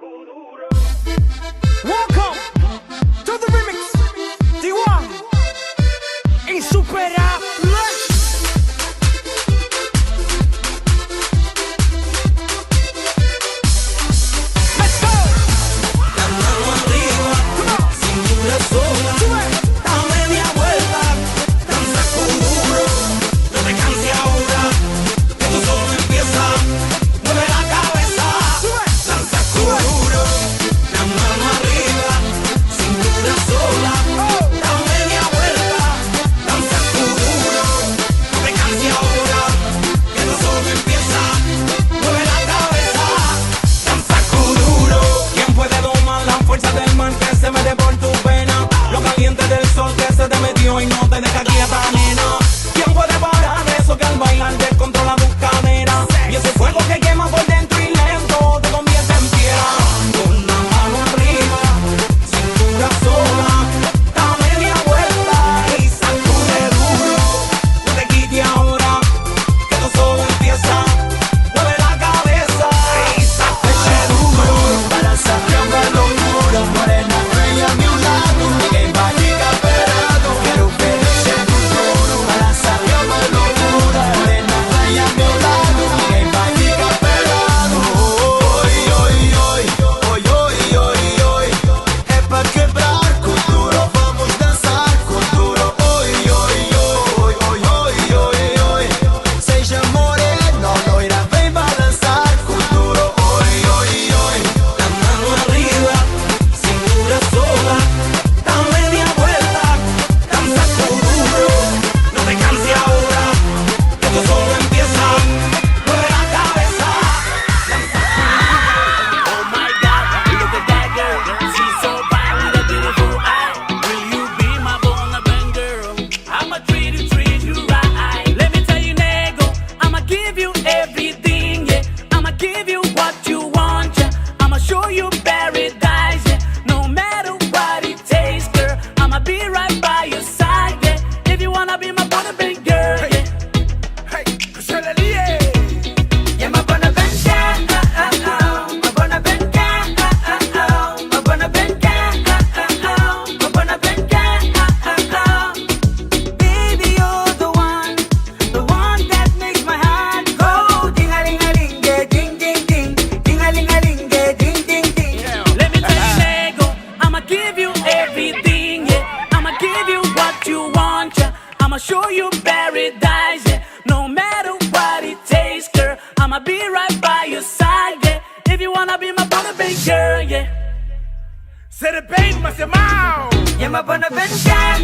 Welcome to the remix. D1 Insuperable. Let's go. La mano arriba, cintura sola, dame media vuelta, danza con duro, no te canses ahora, que esto solo empieza, mueve la cabeza, danza con duro, la mano arriba, cintura sola, dame media vuelta, danza con duro, no te canses ahora, que esto solo empieza, mueve la cabeza, danza con duro. ¿Quién puede domar la fuerza del mar que se mete por tu pena? Lo caliente del sol que se te metió y no te deja quieta, nena. ¿Quién puede parar eso que al bailar descontrola tus caderas? Y ese fuego que quema por dentro y lento te convierte en piedra. Con la mano arriba, cintura sola, da media vuelta y sacude duro. No te quites ahora, que esto solo empieza. Mueve la cabeza y sacude duro. Para saber una locura, morena bella a mi lado, ninguém vai ficar parado. Quero ver esse futuro. Para saber uma loucura, morena bella a meu lado, ninguém vai ficar parado. Oi, oi, oi, oi, oi, oi, oi. É pra quebrar com duro, vamos dançar com duro. Oi, oi, oi, oi, oi, oi, oi. Seja morena, loira, vem balançar com duro. Oi, oi, oi. La mano arriba, cintura sola, da media vuelta, danza con duro, no te canses ahora, que esto solo empieza, mueve la cabeza, danza Oh my God, look at that girl. She's so fine with a beautiful eye. Will you be my Bonabang girl? I'ma treat you right. Let me tell you, nego, I'ma give you everything, yeah. I'ma give you what you want, yeah. I'ma show you paradise, yeah. No matter what it takes, girl, I'ma be right by your side, yeah. If you wanna be my Bonabang girl, yeah. Hey, que se le líe. Yeah, my Bonabang girl, my Bonabang girl, my Bonabang girl, my Bonabang girl. Baby, you're the one that makes my heart go ding-a-ling-a-ling, yeah, ding-ding-ding, ding-a-ling-a-ling, yeah, ding-ding-ding. Let me tell you, nego, I'ma give you everything, yeah. I'ma give you what you want, yeah. I'ma show you paradise, yeah. No matter what it takes, girl, I'ma be right by your side, yeah. If you wanna be my Bonabang girl, yeah. C'est le pain, mais c'est mal. Yeah, my Bonabang girl,